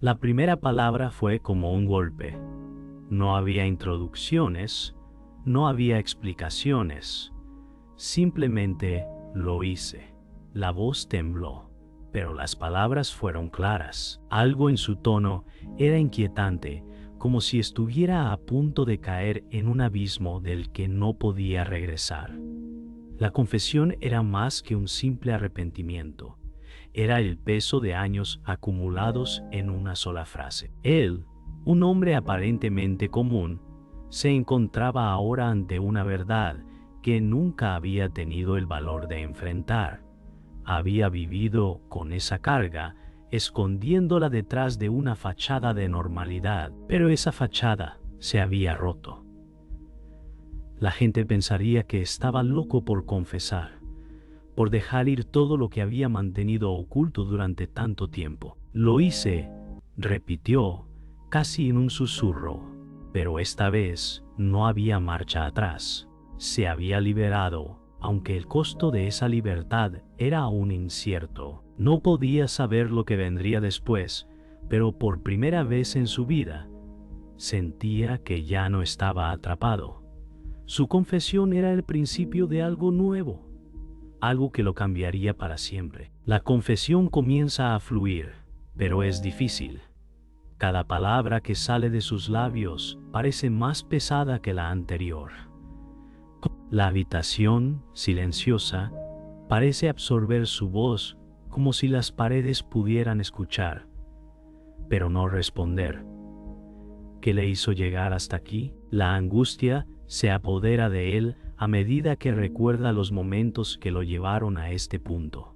La primera palabra fue como un golpe. No había introducciones, no había explicaciones. Simplemente lo hice. La voz tembló, pero las palabras fueron claras. Algo en su tono era inquietante, como si estuviera a punto de caer en un abismo del que no podía regresar. La confesión era más que un simple arrepentimiento. Era el peso de años acumulados en una sola frase. Él, un hombre aparentemente común, se encontraba ahora ante una verdad que nunca había tenido el valor de enfrentar. Había vivido con esa carga, escondiéndola detrás de una fachada de normalidad, pero esa fachada se había roto. La gente pensaría que estaba loco por confesar, por dejar ir todo lo que había mantenido oculto durante tanto tiempo. Lo hice, repitió, casi en un susurro, pero esta vez no había marcha atrás. Se había liberado, aunque el costo de esa libertad era aún incierto. No podía saber lo que vendría después, pero por primera vez en su vida, sentía que ya no estaba atrapado. Su confesión era el principio de algo nuevo, algo que lo cambiaría para siempre. La confesión comienza a fluir, pero es difícil. Cada palabra que sale de sus labios parece más pesada que la anterior. La habitación, silenciosa, parece absorber su voz como si las paredes pudieran escuchar, pero no responder. ¿Qué le hizo llegar hasta aquí? La angustia se apodera de él a medida que recuerda los momentos que lo llevaron a este punto.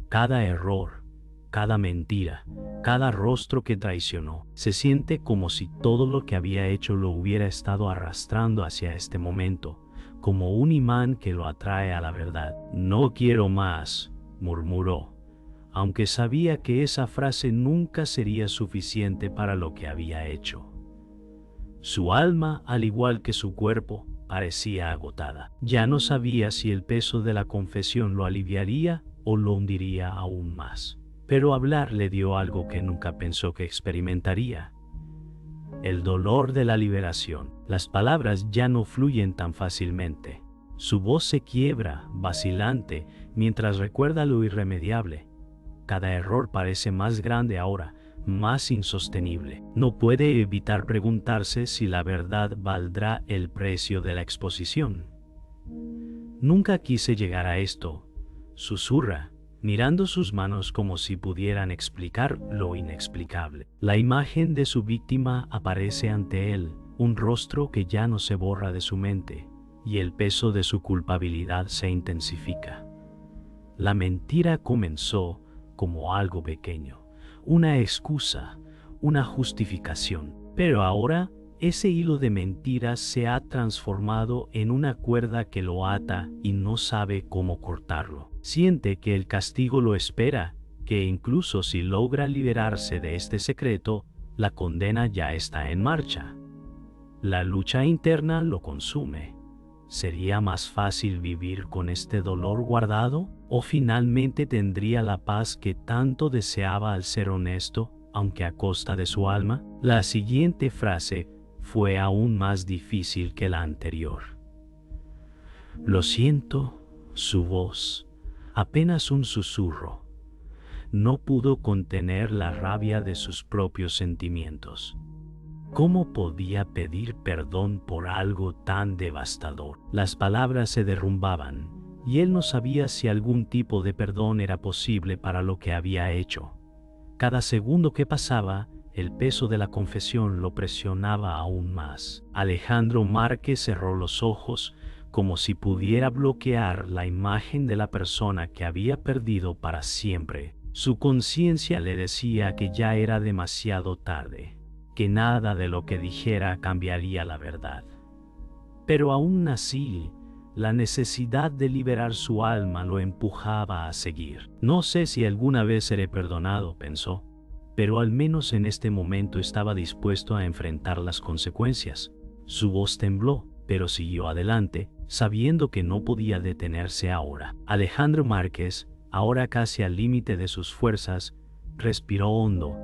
Cada error, cada mentira, cada rostro que traicionó, se siente como si todo lo que había hecho lo hubiera estado arrastrando hacia este momento, como un imán que lo atrae a la verdad. No quiero más, murmuró, aunque sabía que esa frase nunca sería suficiente para lo que había hecho. Su alma, al igual que su cuerpo, parecía agotada. Ya no sabía si el peso de la confesión lo aliviaría o lo hundiría aún más. Pero hablar le dio algo que nunca pensó que experimentaría: el dolor de la liberación. Las palabras ya no fluyen tan fácilmente. Su voz se quiebra, vacilante, mientras recuerda lo irremediable. Cada error parece más grande ahora, más insostenible. No puede evitar preguntarse si la verdad valdrá el precio de la exposición. Nunca quise llegar a esto, susurra, mirando sus manos como si pudieran explicar lo inexplicable. La imagen de su víctima aparece ante él, un rostro que ya no se borra de su mente, y el peso de su culpabilidad se intensifica. La mentira comenzó como algo pequeño, una excusa, una justificación, pero ahora ese hilo de mentiras se ha transformado en una cuerda que lo ata y no sabe cómo cortarlo. Siente que el castigo lo espera, que incluso si logra liberarse de este secreto, la condena ya está en marcha. La lucha interna lo consume. ¿Sería más fácil vivir con este dolor guardado? ¿O finalmente tendría la paz que tanto deseaba al ser honesto, aunque a costa de su alma? La siguiente frase fue aún más difícil que la anterior. Lo siento, su voz, apenas un susurro. No pudo contener la rabia de sus propios sentimientos. ¿Cómo podía pedir perdón por algo tan devastador? Las palabras se derrumbaban, y él no sabía si algún tipo de perdón era posible para lo que había hecho. Cada segundo que pasaba, el peso de la confesión lo presionaba aún más. Alejandro Márquez cerró los ojos, como si pudiera bloquear la imagen de la persona que había perdido para siempre. Su conciencia le decía que ya era demasiado tarde, que nada de lo que dijera cambiaría la verdad. Pero aún así, la necesidad de liberar su alma lo empujaba a seguir. No sé si alguna vez seré perdonado, pensó, pero al menos en este momento estaba dispuesto a enfrentar las consecuencias. Su voz tembló, pero siguió adelante, sabiendo que no podía detenerse ahora. Alejandro Márquez, ahora casi al límite de sus fuerzas, respiró hondo,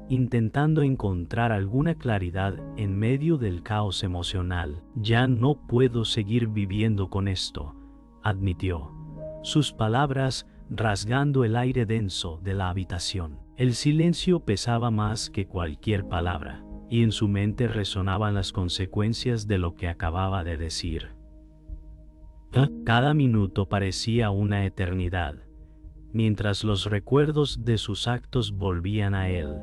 intentando encontrar alguna claridad en medio del caos emocional. Ya no puedo seguir viviendo con esto, admitió, sus palabras rasgando el aire denso de la habitación. El silencio pesaba más que cualquier palabra, y en su mente resonaban las consecuencias de lo que acababa de decir. Cada minuto parecía una eternidad, mientras los recuerdos de sus actos volvían a él,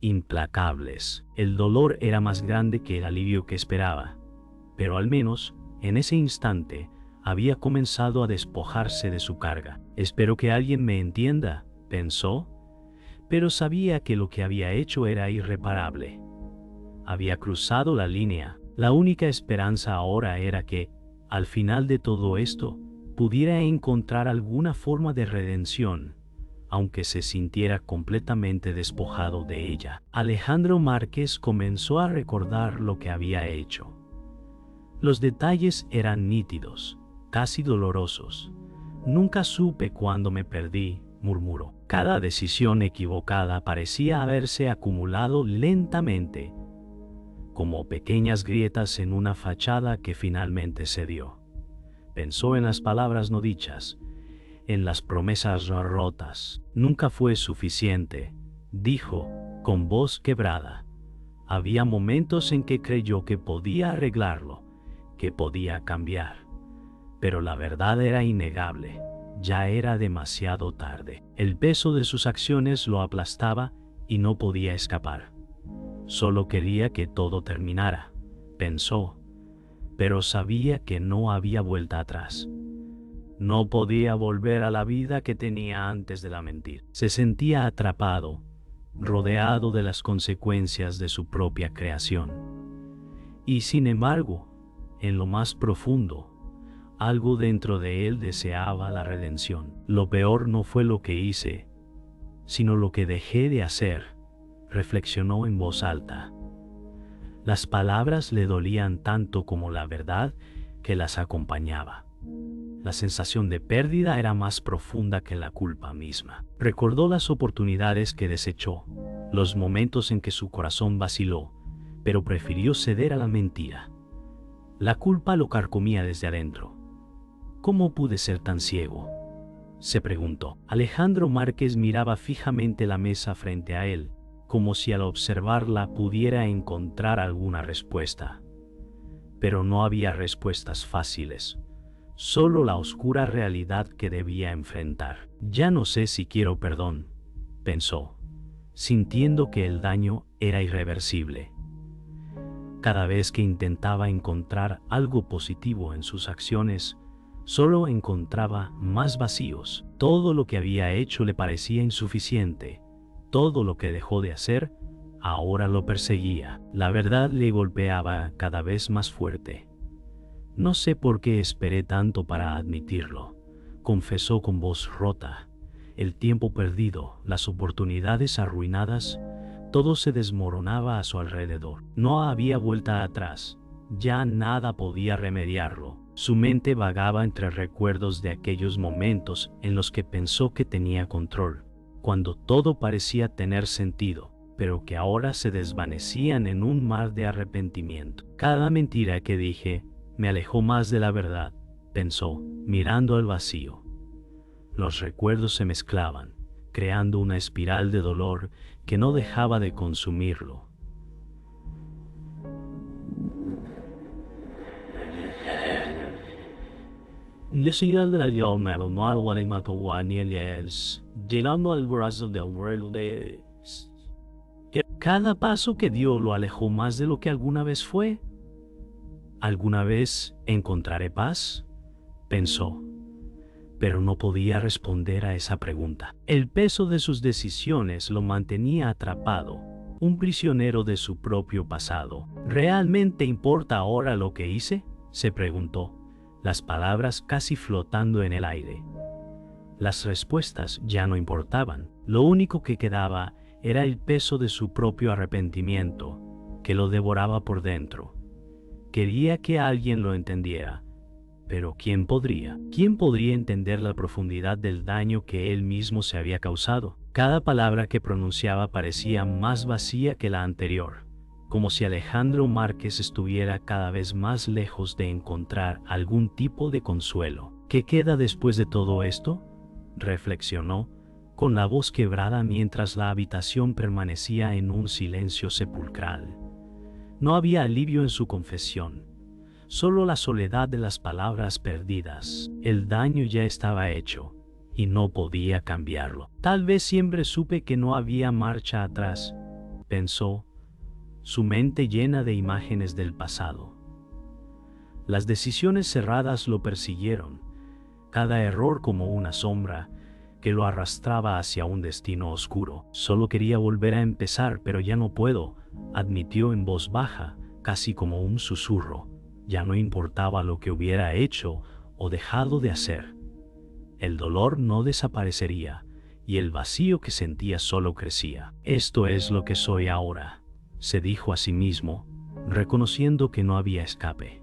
implacables. El dolor era más grande que el alivio que esperaba, pero al menos, en ese instante, había comenzado a despojarse de su carga. Espero que alguien me entienda, pensó, pero sabía que lo que había hecho era irreparable. Había cruzado la línea. La única esperanza ahora era que, al final de todo esto, pudiera encontrar alguna forma de redención, aunque se sintiera completamente despojado de ella. Alejandro Márquez comenzó a recordar lo que había hecho. Los detalles eran nítidos, casi dolorosos. Nunca supe cuándo me perdí, murmuró. Cada decisión equivocada parecía haberse acumulado lentamente, como pequeñas grietas en una fachada que finalmente cedió. Pensó en las palabras no dichas, en las promesas rotas. Nunca fue suficiente, dijo, con voz quebrada. Había momentos en que creyó que podía arreglarlo, que podía cambiar. Pero la verdad era innegable. Ya era demasiado tarde. El peso de sus acciones lo aplastaba y no podía escapar. Solo quería que todo terminara, pensó, pero sabía que no había vuelta atrás. No podía volver a la vida que tenía antes de la mentira. Se sentía atrapado, rodeado de las consecuencias de su propia creación. Y sin embargo, en lo más profundo, algo dentro de él deseaba la redención. Lo peor no fue lo que hice, sino lo que dejé de hacer, reflexionó en voz alta. Las palabras le dolían tanto como la verdad que las acompañaba. La sensación de pérdida era más profunda que la culpa misma. Recordó las oportunidades que desechó, los momentos en que su corazón vaciló, pero prefirió ceder a la mentira. La culpa lo carcomía desde adentro. ¿Cómo pude ser tan ciego?, se preguntó. Alejandro Márquez miraba fijamente la mesa frente a él, como si al observarla pudiera encontrar alguna respuesta. Pero no había respuestas fáciles, solo la oscura realidad que debía enfrentar. Ya no sé si quiero perdón, pensó, sintiendo que el daño era irreversible. Cada vez que intentaba encontrar algo positivo en sus acciones, solo encontraba más vacíos. Todo lo que había hecho le parecía insuficiente. Todo lo que dejó de hacer, ahora lo perseguía. La verdad le golpeaba cada vez más fuerte. No sé por qué esperé tanto para admitirlo, confesó con voz rota. El tiempo perdido, las oportunidades arruinadas, todo se desmoronaba a su alrededor. No había vuelta atrás. Ya nada podía remediarlo. Su mente vagaba entre recuerdos de aquellos momentos en los que pensó que tenía control, cuando todo parecía tener sentido, pero que ahora se desvanecían en un mar de arrepentimiento. Cada mentira que dije me alejó más de la verdad, pensó, mirando al vacío. Los recuerdos se mezclaban, creando una espiral de dolor que no dejaba de consumirlo. Cada paso que dio lo alejó más de lo que alguna vez fue. ¿Alguna vez encontraré paz?, pensó, pero no podía responder a esa pregunta. El peso de sus decisiones lo mantenía atrapado, un prisionero de su propio pasado. ¿Realmente importa ahora lo que hice?, se preguntó, las palabras casi flotando en el aire. Las respuestas ya no importaban. Lo único que quedaba era el peso de su propio arrepentimiento, que lo devoraba por dentro. Quería que alguien lo entendiera, pero ¿quién podría? ¿Quién podría entender la profundidad del daño que él mismo se había causado? Cada palabra que pronunciaba parecía más vacía que la anterior, como si Alejandro Márquez estuviera cada vez más lejos de encontrar algún tipo de consuelo. ¿Qué queda después de todo esto?, reflexionó, con la voz quebrada mientras la habitación permanecía en un silencio sepulcral. No había alivio en su confesión, solo la soledad de las palabras perdidas. El daño ya estaba hecho, y no podía cambiarlo. Tal vez siempre supe que no había marcha atrás, pensó, su mente llena de imágenes del pasado. Las decisiones cerradas lo persiguieron, cada error como una sombra que lo arrastraba hacia un destino oscuro. Solo quería volver a empezar, pero ya no puedo, admitió en voz baja, casi como un susurro. Ya no importaba lo que hubiera hecho o dejado de hacer. El dolor no desaparecería, y el vacío que sentía solo crecía. Esto es lo que soy ahora, se dijo a sí mismo, reconociendo que no había escape.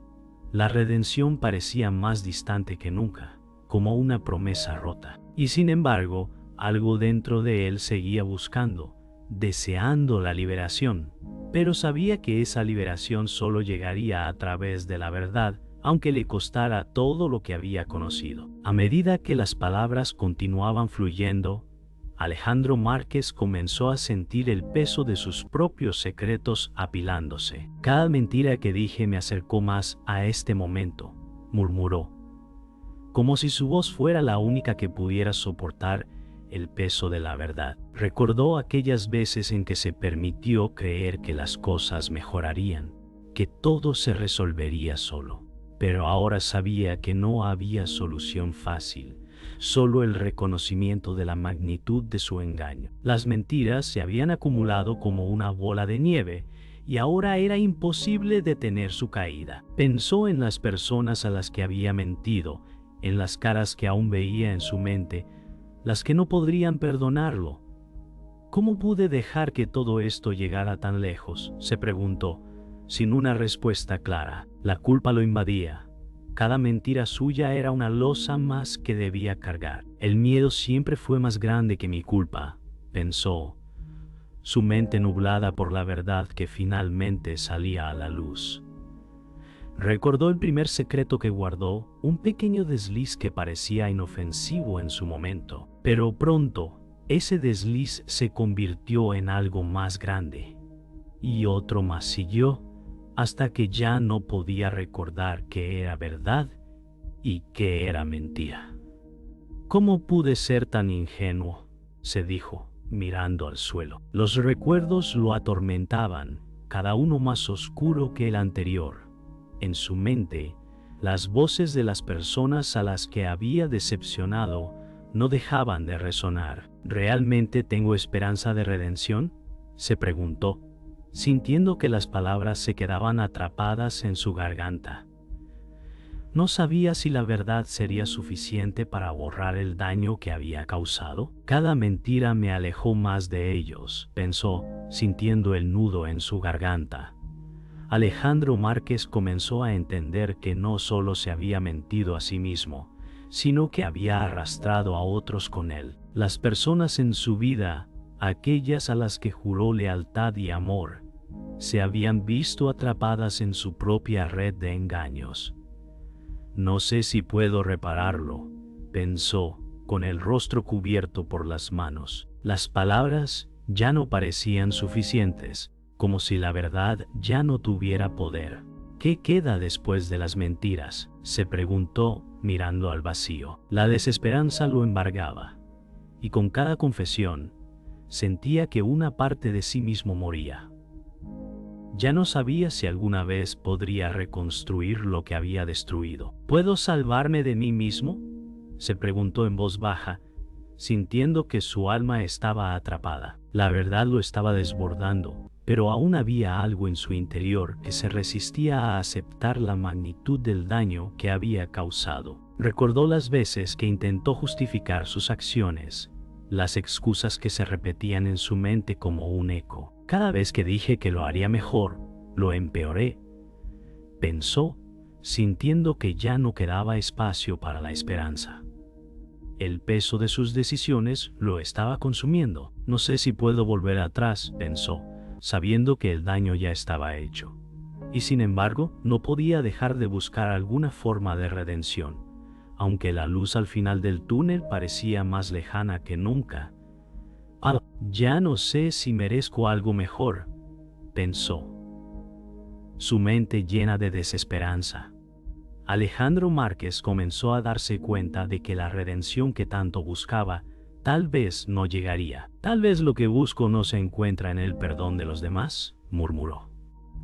La redención parecía más distante que nunca, como una promesa rota. Y sin embargo, algo dentro de él seguía buscando, deseando la liberación. Pero sabía que esa liberación solo llegaría a través de la verdad, aunque le costara todo lo que había conocido. A medida que las palabras continuaban fluyendo, Alejandro Márquez comenzó a sentir el peso de sus propios secretos apilándose. Cada mentira que dije me acercó más a este momento, murmuró, como si su voz fuera la única que pudiera soportar el peso de la verdad. Recordó aquellas veces en que se permitió creer que las cosas mejorarían, que todo se resolvería solo. Pero ahora sabía que no había solución fácil, solo el reconocimiento de la magnitud de su engaño. Las mentiras se habían acumulado como una bola de nieve, y ahora era imposible detener su caída. Pensó en las personas a las que había mentido, en las caras que aún veía en su mente, las que no podrían perdonarlo. ¿Cómo pude dejar que todo esto llegara tan lejos?, se preguntó, sin una respuesta clara. La culpa lo invadía. Cada mentira suya era una losa más que debía cargar. El miedo siempre fue más grande que mi culpa, pensó, su mente nublada por la verdad que finalmente salía a la luz. Recordó el primer secreto que guardó, un pequeño desliz que parecía inofensivo en su momento. Pero pronto, ese desliz se convirtió en algo más grande. Y otro más siguió, hasta que ya no podía recordar qué era verdad y qué era mentira. ¿Cómo pude ser tan ingenuo?, se dijo, mirando al suelo. Los recuerdos lo atormentaban, cada uno más oscuro que el anterior. En su mente, las voces de las personas a las que había decepcionado no dejaban de resonar. ¿Realmente tengo esperanza de redención?, se preguntó, sintiendo que las palabras se quedaban atrapadas en su garganta. No sabía si la verdad sería suficiente para borrar el daño que había causado. Cada mentira me alejó más de ellos, pensó, sintiendo el nudo en su garganta. Alejandro Márquez comenzó a entender que no solo se había mentido a sí mismo, sino que había arrastrado a otros con él. Las personas en su vida, aquellas a las que juró lealtad y amor, se habían visto atrapadas en su propia red de engaños. No sé si puedo repararlo, pensó, con el rostro cubierto por las manos. Las palabras ya no parecían suficientes, como si la verdad ya no tuviera poder. ¿Qué queda después de las mentiras?, se preguntó, mirando al vacío. La desesperanza lo embargaba, y con cada confesión, sentía que una parte de sí mismo moría. Ya no sabía si alguna vez podría reconstruir lo que había destruido. ¿Puedo salvarme de mí mismo?, se preguntó en voz baja, sintiendo que su alma estaba atrapada. La verdad lo estaba desbordando, pero aún había algo en su interior que se resistía a aceptar la magnitud del daño que había causado. Recordó las veces que intentó justificar sus acciones, las excusas que se repetían en su mente como un eco. Cada vez que dije que lo haría mejor, lo empeoré, pensó, sintiendo que ya no quedaba espacio para la esperanza. El peso de sus decisiones lo estaba consumiendo. No sé si puedo volver atrás, pensó, sabiendo que el daño ya estaba hecho. Y sin embargo, no podía dejar de buscar alguna forma de redención, aunque la luz al final del túnel parecía más lejana que nunca. Ah, ya no sé si merezco algo mejor, pensó, su mente llena de desesperanza. Alejandro Márquez comenzó a darse cuenta de que la redención que tanto buscaba tal vez no llegaría. Tal vez lo que busco no se encuentra en el perdón de los demás, murmuró.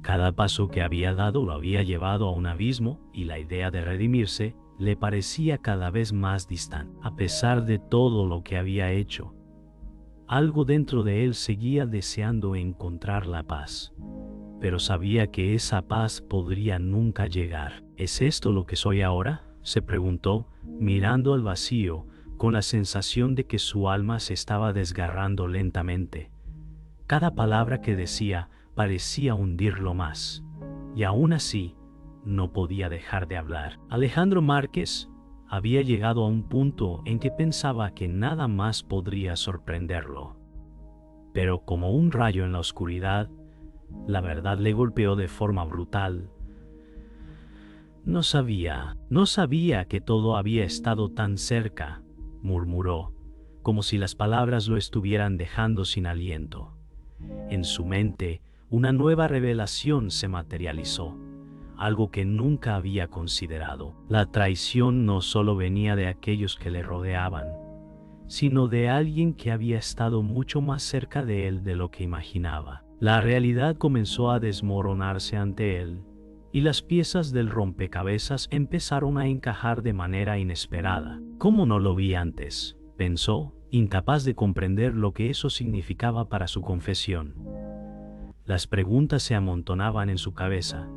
Cada paso que había dado lo había llevado a un abismo y la idea de redimirse le parecía cada vez más distante. A pesar de todo lo que había hecho, algo dentro de él seguía deseando encontrar la paz, pero sabía que esa paz podría nunca llegar. ¿Es esto lo que soy ahora?, se preguntó, mirando al vacío, con la sensación de que su alma se estaba desgarrando lentamente. Cada palabra que decía parecía hundirlo más, y aún así no podía dejar de hablar. Alejandro Márquez había llegado a un punto en que pensaba que nada más podría sorprenderlo. Pero como un rayo en la oscuridad, la verdad le golpeó de forma brutal. No sabía que todo había estado tan cerca, murmuró, como si las palabras lo estuvieran dejando sin aliento. En su mente, una nueva revelación se materializó, algo que nunca había considerado. La traición no solo venía de aquellos que le rodeaban, sino de alguien que había estado mucho más cerca de él de lo que imaginaba. La realidad comenzó a desmoronarse ante él, y las piezas del rompecabezas empezaron a encajar de manera inesperada. ¿Cómo no lo vi antes?, pensó, incapaz de comprender lo que eso significaba para su confesión. Las preguntas se amontonaban en su cabeza,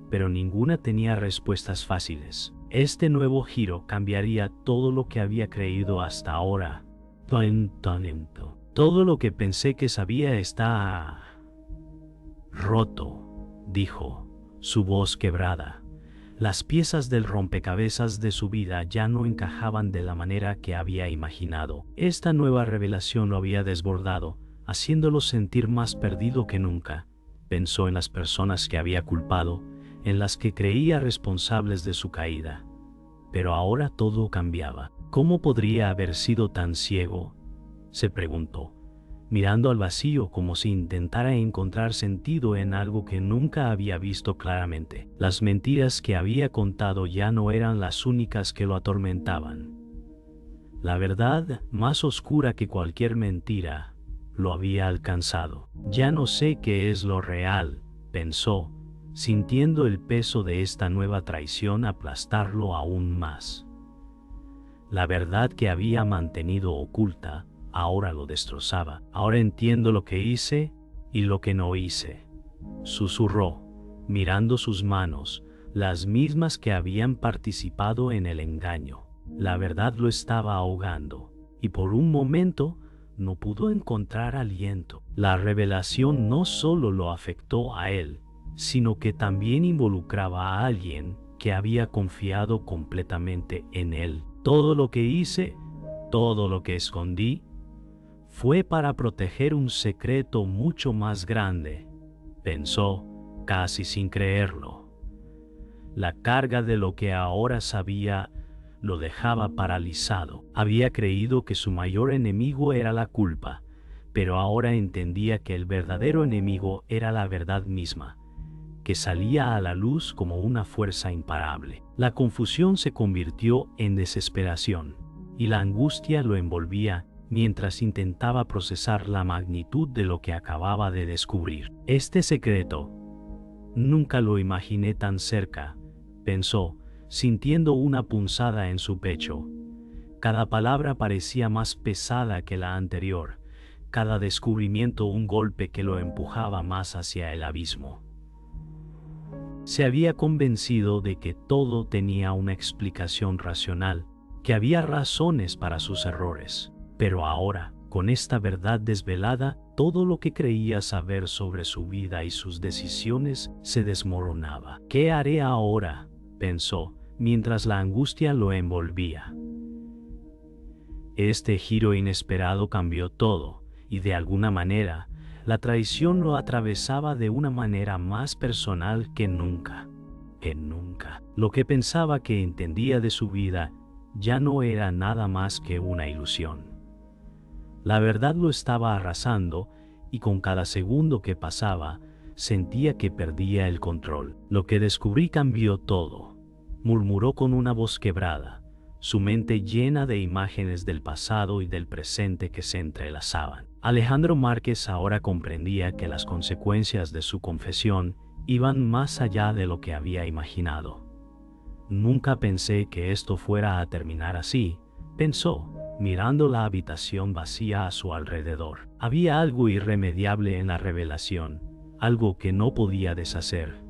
pero ninguna tenía respuestas fáciles. Este nuevo giro cambiaría todo lo que había creído hasta ahora. Todo lo que pensé que sabía está roto, dijo, su voz quebrada. Las piezas del rompecabezas de su vida ya no encajaban de la manera que había imaginado. Esta nueva revelación lo había desbordado, haciéndolo sentir más perdido que nunca. Pensó en las personas que había culpado, en las que creía responsables de su caída. Pero ahora todo cambiaba. ¿Cómo podría haber sido tan ciego?, se preguntó, mirando al vacío como si intentara encontrar sentido en algo que nunca había visto claramente. Las mentiras que había contado ya no eran las únicas que lo atormentaban. La verdad, más oscura que cualquier mentira, lo había alcanzado. Ya no sé qué es lo real, pensó, sintiendo el peso de esta nueva traición aplastarlo aún más. La verdad que había mantenido oculta ahora lo destrozaba. Ahora entiendo lo que hice y lo que no hice, susurró, mirando sus manos, las mismas que habían participado en el engaño. La verdad lo estaba ahogando, y por un momento no pudo encontrar aliento. La revelación no solo lo afectó a él, sino que también involucraba a alguien que había confiado completamente en él. Todo lo que hice, todo lo que escondí, fue para proteger un secreto mucho más grande, pensó, casi sin creerlo. La carga de lo que ahora sabía lo dejaba paralizado. Había creído que su mayor enemigo era la culpa, pero ahora entendía que el verdadero enemigo era la verdad misma, que salía a la luz como una fuerza imparable. La confusión se convirtió en desesperación, y la angustia lo envolvía mientras intentaba procesar la magnitud de lo que acababa de descubrir. Este secreto, nunca lo imaginé tan cerca, pensó, sintiendo una punzada en su pecho. Cada palabra parecía más pesada que la anterior, cada descubrimiento un golpe que lo empujaba más hacia el abismo. Se había convencido de que todo tenía una explicación racional, que había razones para sus errores. Pero ahora, con esta verdad desvelada, todo lo que creía saber sobre su vida y sus decisiones se desmoronaba. ¿Qué haré ahora?, pensó, mientras la angustia lo envolvía. Este giro inesperado cambió todo, y de alguna manera, la traición lo atravesaba de una manera más personal que nunca. Lo que pensaba que entendía de su vida ya no era nada más que una ilusión. La verdad lo estaba arrasando y con cada segundo que pasaba, sentía que perdía el control. Lo que descubrí cambió todo, murmuró con una voz quebrada, su mente llena de imágenes del pasado y del presente que se entrelazaban. Alejandro Márquez ahora comprendía que las consecuencias de su confesión iban más allá de lo que había imaginado. Nunca pensé que esto fuera a terminar así, pensó, mirando la habitación vacía a su alrededor. Había algo irremediable en la revelación, algo que no podía deshacer.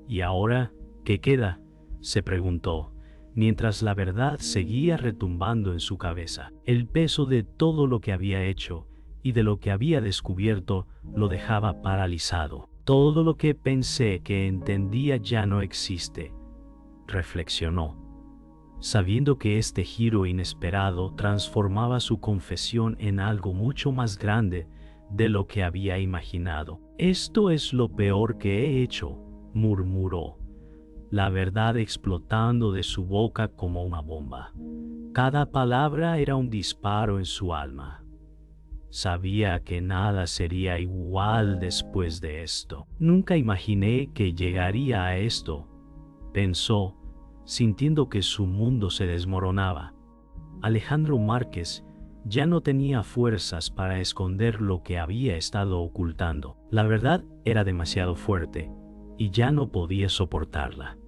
¿Y ahora qué queda?, se preguntó, mientras la verdad seguía retumbando en su cabeza. El peso de todo lo que había hecho y de lo que había descubierto lo dejaba paralizado. Todo lo que pensé que entendía ya no existe, reflexionó, sabiendo que este giro inesperado transformaba su confesión en algo mucho más grande de lo que había imaginado. Esto es lo peor que he hecho, murmuró, la verdad explotando de su boca como una bomba. Cada palabra era un disparo en su alma. Sabía que nada sería igual después de esto. Nunca imaginé que llegaría a esto, pensó, sintiendo que su mundo se desmoronaba. Alejandro Márquez ya no tenía fuerzas para esconder lo que había estado ocultando. La verdad era demasiado fuerte y ya no podía soportarla.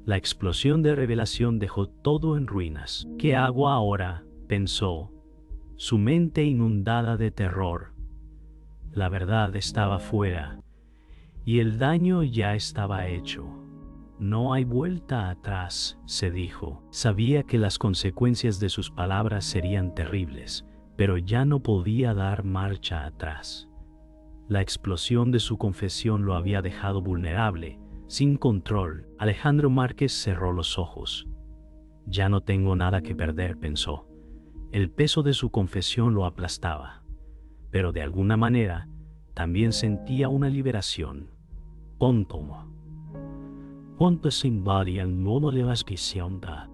La explosión de revelación dejó todo en ruinas. ¿Qué hago ahora?, pensó, su mente inundada de terror. La verdad estaba fuera y el daño ya estaba hecho. No hay vuelta atrás, se dijo. Sabía que las consecuencias de sus palabras serían terribles, pero ya no podía dar marcha atrás. La explosión de su confesión lo había dejado vulnerable, sin control. Alejandro Márquez cerró los ojos. Ya no tengo nada que perder, pensó. El peso de su confesión lo aplastaba, pero de alguna manera también sentía una liberación.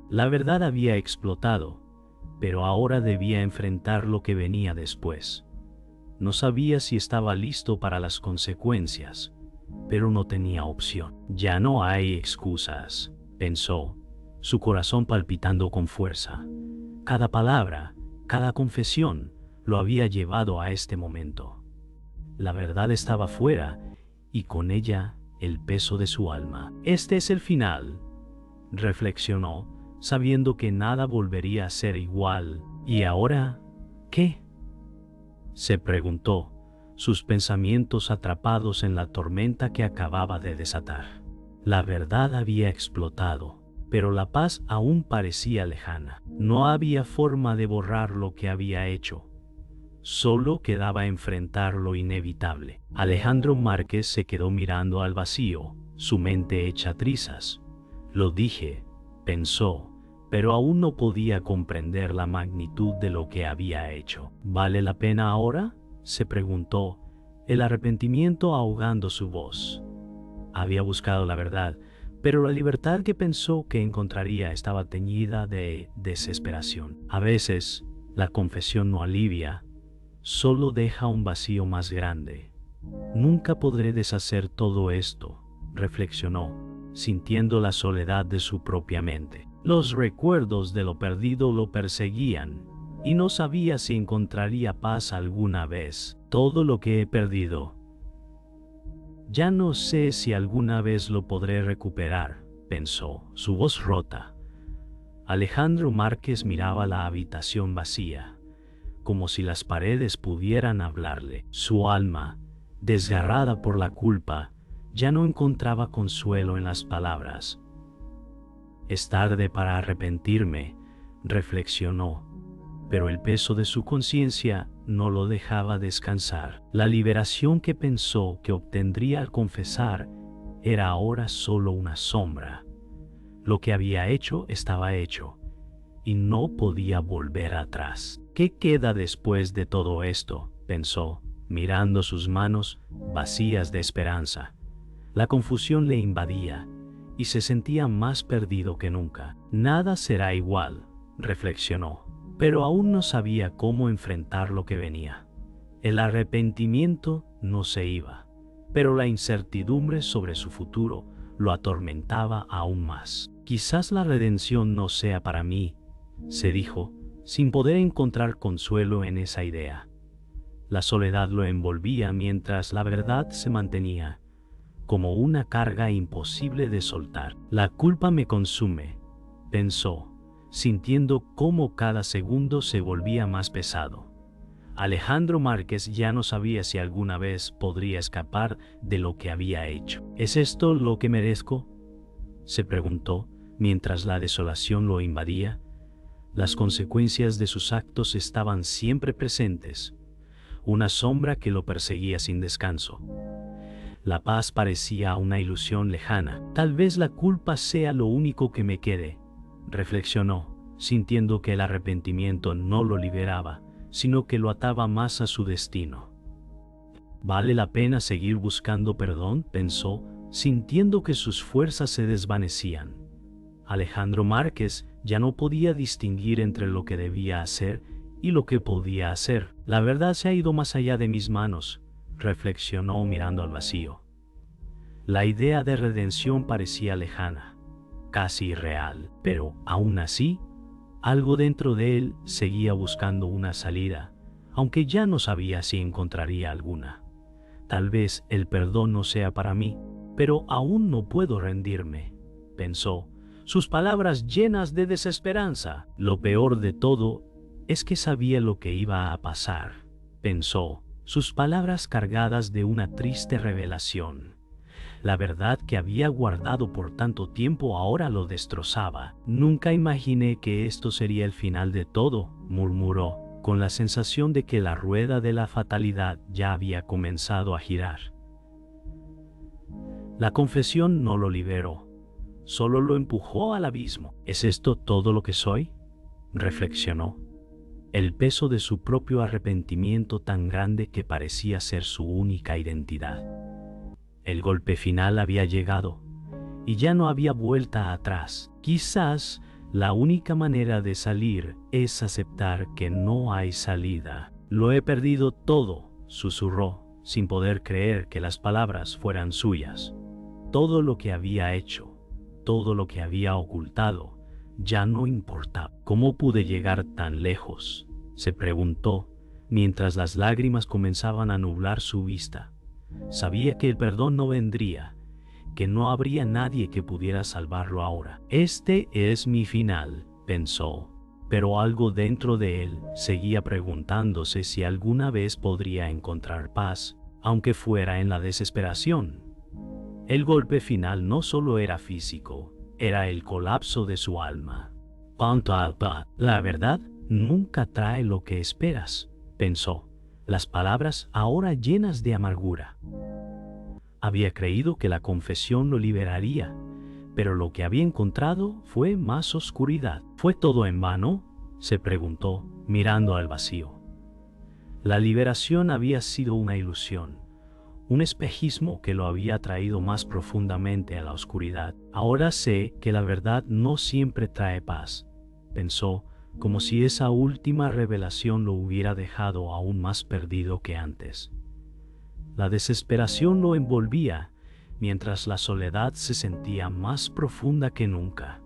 La verdad había explotado, pero ahora debía enfrentar lo que venía después. No sabía si estaba listo para las consecuencias, pero no tenía opción. Ya no hay excusas, pensó, su corazón palpitando con fuerza. Cada palabra, cada confesión, lo había llevado a este momento. La verdad estaba fuera, y con ella el peso de su alma. Este es el final, reflexionó, sabiendo que nada volvería a ser igual. ¿Y ahora qué?, se preguntó, sus pensamientos atrapados en la tormenta que acababa de desatar. La verdad había explotado, pero la paz aún parecía lejana. No había forma de borrar lo que había hecho. Solo quedaba enfrentar lo inevitable. Alejandro Márquez se quedó mirando al vacío, su mente hecha trizas. Lo dije, pensó, pero aún no podía comprender la magnitud de lo que había hecho. ¿Vale la pena ahora?, se preguntó, el arrepentimiento ahogando su voz. Había buscado la verdad, pero la libertad que pensó que encontraría estaba teñida de desesperación. A veces, la confesión no alivia, solo deja un vacío más grande. Nunca podré deshacer todo esto, reflexionó, sintiendo la soledad de su propia mente. Los recuerdos de lo perdido lo perseguían, y no sabía si encontraría paz alguna vez. Todo lo que he perdido, ya no sé si alguna vez lo podré recuperar, pensó, su voz rota. Alejandro Márquez miraba la habitación vacía, como si las paredes pudieran hablarle. Su alma, desgarrada por la culpa, ya no encontraba consuelo en las palabras. Es tarde para arrepentirme, reflexionó, pero el peso de su conciencia no lo dejaba descansar. La liberación que pensó que obtendría al confesar era ahora solo una sombra. Lo que había hecho estaba hecho, y no podía volver atrás. ¿Qué queda después de todo esto?, pensó, mirando sus manos vacías de esperanza. La confusión le invadía y se sentía más perdido que nunca. Nada será igual, reflexionó, pero aún no sabía cómo enfrentar lo que venía. El arrepentimiento no se iba, pero la incertidumbre sobre su futuro lo atormentaba aún más. Quizás la redención no sea para mí, se dijo, sin poder encontrar consuelo en esa idea. La soledad lo envolvía mientras la verdad se mantenía, como una carga imposible de soltar. La culpa me consume, pensó, sintiendo cómo cada segundo se volvía más pesado. Alejandro Márquez ya no sabía si alguna vez podría escapar de lo que había hecho. ¿Es esto lo que merezco?, se preguntó, mientras la desolación lo invadía. Las consecuencias de sus actos estaban siempre presentes, una sombra que lo perseguía sin descanso. La paz parecía una ilusión lejana. Tal vez la culpa sea lo único que me quede, reflexionó, sintiendo que el arrepentimiento no lo liberaba, sino que lo ataba más a su destino. ¿Vale la pena seguir buscando perdón?, pensó, sintiendo que sus fuerzas se desvanecían. Alejandro Márquez ya no podía distinguir entre lo que debía hacer y lo que podía hacer. La verdad se ha ido más allá de mis manos, reflexionó mirando al vacío. La idea de redención parecía lejana, casi irreal, pero aún así, algo dentro de él seguía buscando una salida, aunque ya no sabía si encontraría alguna. Tal vez el perdón no sea para mí, pero aún no puedo rendirme, pensó, sus palabras llenas de desesperanza. Lo peor de todo es que sabía lo que iba a pasar, pensó, sus palabras cargadas de una triste revelación. La verdad que había guardado por tanto tiempo ahora lo destrozaba. Nunca imaginé que esto sería el final de todo, murmuró, con la sensación de que la rueda de la fatalidad ya había comenzado a girar. La confesión no lo liberó, solo lo empujó al abismo. ¿Es esto todo lo que soy?, reflexionó. El peso de su propio arrepentimiento tan grande que parecía ser su única identidad. El golpe final había llegado, y ya no había vuelta atrás. Quizás la única manera de salir es aceptar que no hay salida. Lo he perdido todo, susurró, sin poder creer que las palabras fueran suyas. Todo lo que había hecho, todo lo que había ocultado, ya no importaba. ¿Cómo pude llegar tan lejos?, se preguntó, mientras las lágrimas comenzaban a nublar su vista. Sabía que el perdón no vendría, que no habría nadie que pudiera salvarlo ahora. Este es mi final, pensó, pero algo dentro de él seguía preguntándose si alguna vez podría encontrar paz, aunque fuera en la desesperación. El golpe final no solo era físico, era el colapso de su alma. La verdad nunca trae lo que esperas, pensó, las palabras ahora llenas de amargura. Había creído que la confesión lo liberaría, pero lo que había encontrado fue más oscuridad. ¿Fue todo en vano?, se preguntó, mirando al vacío. La liberación había sido una ilusión, un espejismo que lo había traído más profundamente a la oscuridad. Ahora sé que la verdad no siempre trae paz, pensó, como si esa última revelación lo hubiera dejado aún más perdido que antes. La desesperación lo envolvía, mientras la soledad se sentía más profunda que nunca.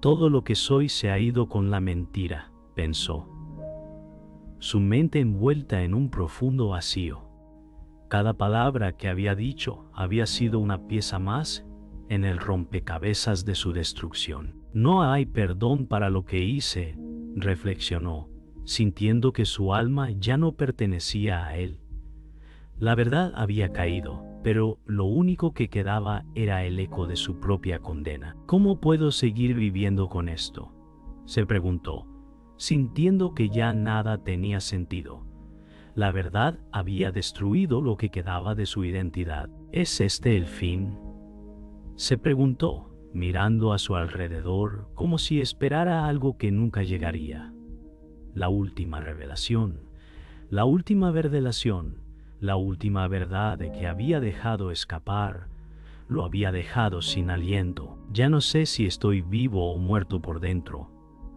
Todo lo que soy se ha ido con la mentira, pensó, su mente envuelta en un profundo vacío. Cada palabra que había dicho había sido una pieza más en el rompecabezas de su destrucción. No hay perdón para lo que hice, reflexionó, sintiendo que su alma ya no pertenecía a él. La verdad había caído, pero lo único que quedaba era el eco de su propia condena. ¿Cómo puedo seguir viviendo con esto?, se preguntó, sintiendo que ya nada tenía sentido. La verdad había destruido lo que quedaba de su identidad. ¿Es este el fin?, se preguntó, mirando a su alrededor como si esperara algo que nunca llegaría. La última revelación, la última revelación, la última verdad de que había dejado escapar, lo había dejado sin aliento. Ya no sé si estoy vivo o muerto por dentro,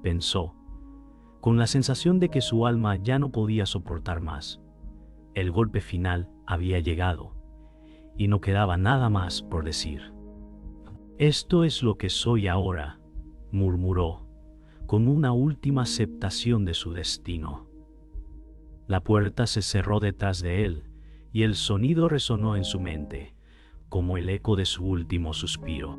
pensó, con la sensación de que su alma ya no podía soportar más. El golpe final había llegado, y no quedaba nada más por decir. Esto es lo que soy ahora, murmuró, con una última aceptación de su destino. La puerta se cerró detrás de él, y el sonido resonó en su mente, como el eco de su último suspiro.